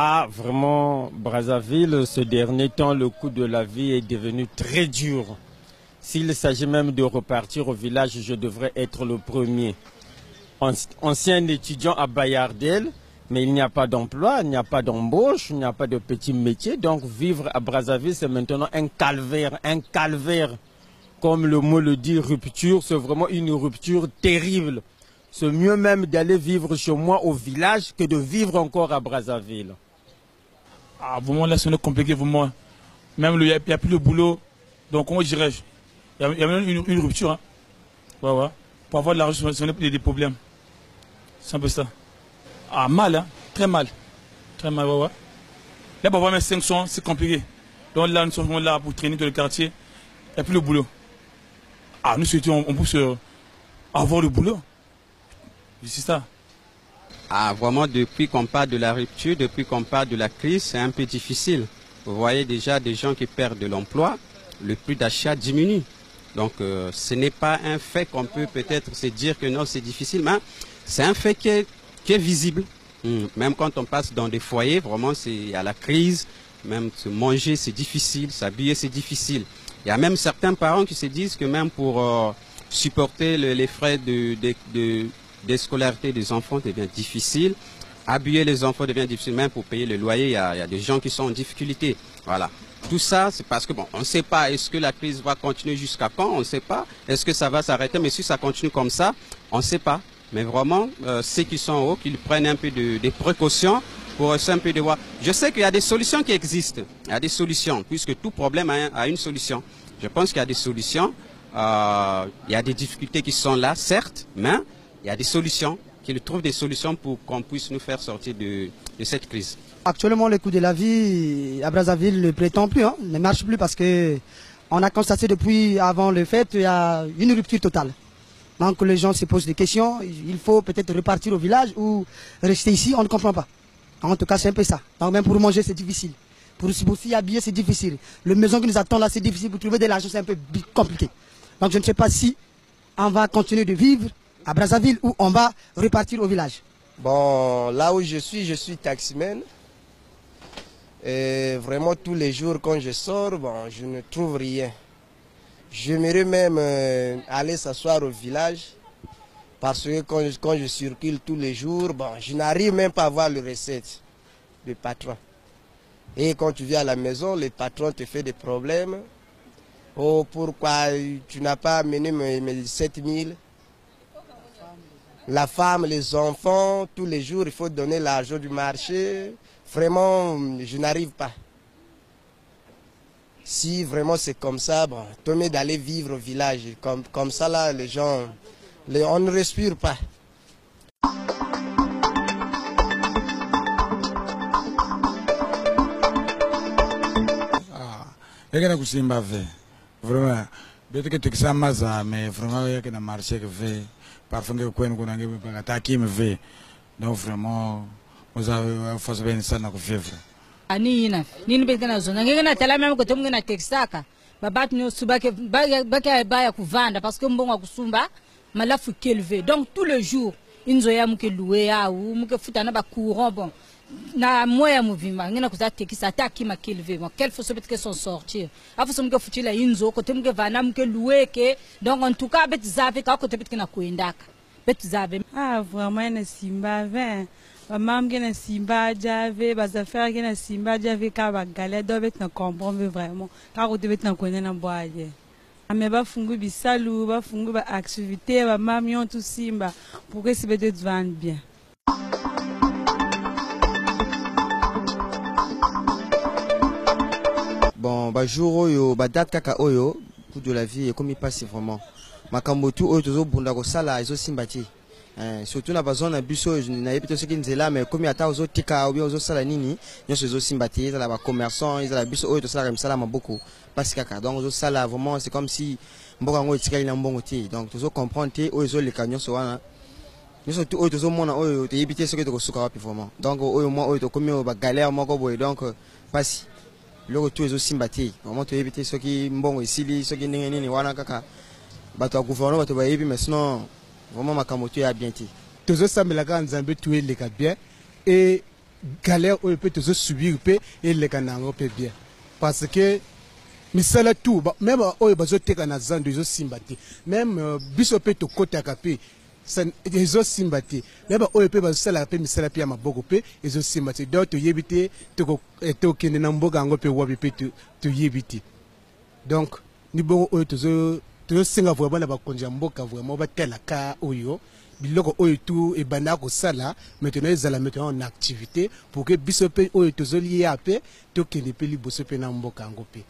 Ah, vraiment, Brazzaville, ce dernier temps, le coût de la vie est devenu très dur. S'il s'agit même de repartir au village, je devrais être le premier. Ancien étudiant à Bayardel, mais il n'y a pas d'emploi, il n'y a pas d'embauche, il n'y a pas de petit métier. Donc vivre à Brazzaville, c'est maintenant un calvaire, un calvaire. Comme le mot le dit, rupture, c'est vraiment une rupture terrible. C'est mieux même d'aller vivre chez moi au village que de vivre encore à Brazzaville. Ah, vraiment là, c'est compliqué pour moi. Même il n'y a plus de boulot. Donc, comment dirais-je? Il y a même une rupture. Hein. Ouais, ouais. Pour avoir de l'argent, c'est des problèmes. C'est un peu ça. Ah, mal, hein? Très mal. Très mal, ouais, ouais. Là, pour avoir mes 500, c'est compliqué. Donc là, nous sommes là pour traîner dans le quartier. Il n'y a plus de boulot. Ah, nous souhaitons, on peut avoir le boulot. C'est ça. Ah, vraiment, depuis qu'on parle de la rupture, depuis qu'on parle de la crise, c'est un peu difficile. Vous voyez déjà des gens qui perdent de l'emploi, le prix d'achat diminue. Donc, ce n'est pas un fait qu'on peut peut-être se dire que non, c'est difficile, mais c'est un fait qui est visible. Même quand on passe dans des foyers, vraiment, il y a la crise. Même se manger, c'est difficile. S'habiller, c'est difficile. Il y a même certains parents qui se disent que même pour supporter les frais de scolarité des enfants devient difficile. Habiller les enfants devient difficile. Même pour payer le loyer, il y a des gens qui sont en difficulté. Voilà. Tout ça, c'est parce que, bon, on ne sait pas, est-ce que la crise va continuer jusqu'à quand? On ne sait pas. Est-ce que ça va s'arrêter? Mais si ça continue comme ça, on ne sait pas. Mais vraiment, ceux qui sont en haut, qu'ils prennent un peu des précautions pour un peu de voir. Je sais qu'il y a des solutions qui existent. Il y a des solutions, puisque tout problème a une solution. Je pense qu'il y a des solutions. Il y a des difficultés qui sont là, certes, mais il y a des solutions, qu'ils trouvent des solutions pour qu'on puisse nous faire sortir de cette crise. Actuellement, le coût de la vie à Brazzaville ne prétend plus, hein, ne marche plus parce que on a constaté depuis avant le fait qu'il y a une rupture totale. Donc les gens se posent des questions, il faut peut-être repartir au village ou rester ici, on ne comprend pas. En tout cas, c'est un peu ça. Donc même pour manger, c'est difficile. Pour s'y habiller, c'est difficile. Le maison qui nous attend là, c'est difficile. Pour trouver de l'argent, c'est un peu compliqué. Donc je ne sais pas si on va continuer de vivre à Brazzaville ou on va repartir au village. Bon, là où je suis taximan. Et vraiment tous les jours quand je sors, bon, je ne trouve rien. J'aimerais même aller s'asseoir au village parce que quand je circule tous les jours, bon, je n'arrive même pas à voir le recette du patron. Et quand tu viens à la maison, le patron te fait des problèmes. Oh, pourquoi tu n'as pas amené mes 7000? La femme, les enfants, tous les jours, il faut donner l'argent du marché. Vraiment, je n'arrive pas. Si vraiment c'est comme ça, bon, tant mieux d'aller vivre au village. Comme ça, là, les gens, on ne respire pas. Vraiment, peut-être que tu sais mais vraiment, il y a un marché qui fait. Parfois, il y a un qui fait. Donc, vraiment, vous avez fait bien ça dans vivre. Anina, nini bekana zona ngena tela meme ko tomu ngena texaka babatu nyo subake baka baya kuvanda parce que mbongo kusumba malafu kelve donc tout le jour inzo ya muke louer ya ou muke futana ba courant bon na moya movima ngena kuza tekisa taki ma kelve bon quel faut peut-être que son sortir afu so muke futila inzo ko temu ke vana muke louer ke donc en tout cas bet zave ka ko te peut-être na kuendaka bet zave ah vraiment na simba 20 maman gena simba jave bazafera gena simba jave ka ba galère do bet na comprendre vraiment ka ko bet na connait na boaje ame ba fungu bisalu ba fungu ba activité ba mamion tout simba pour que se bet de vendre bien. Bon ba jour oyo ba date kaka oyo coût de la vie et comme il passe vraiment makambo tout oyo tozo bunda ko sala izo simbati. Surtout na bazon na biso na yebito ce qui nzela mais comme ata ozo tika ou bien ozo sala nini nyoso ozo simbati za ba commerçant za la biso oyo to sala msala maboko parce kaka donc ozo sala vraiment c'est comme si mboka ngo tika ina mbongo ti donc tozo comprendre te ozo le kanyo so wana nyoso tu oyo tozo mona oyo te yebite ce que to suka wapi vraiment donc oyo mo oyo to komi ba galère moko boy donc passe le retour ozo simbati vraiment to yebite ce qui mbongo isili ce qui nini wana kaka bato a gouvernement bato ba yebi mais sinon vraiment ma camoto est bien ti. Tous ensemble la grande zambé tuer les cas bien et galère oyo pe tozo subir pe et les kanango pe bien parce que misala tout même oyo bazo teka na zando izo simbati même biso pe to kota kape izo simbati même oyo pe bazosala pe misala pe ya maboko pe izo simbati donc to yebite to kende na mboka ngo pe wabi pe to yebite donc ni bongo oyo tozo singa vraiment na bakonzi ya mboka vraiment batela ka oyo biloko oyo tout et banda ko sala maintenant ezala maintenant en activité pour que biso pe oyo tozoli ya pe to kende pe liboso pe na mboka ngo pe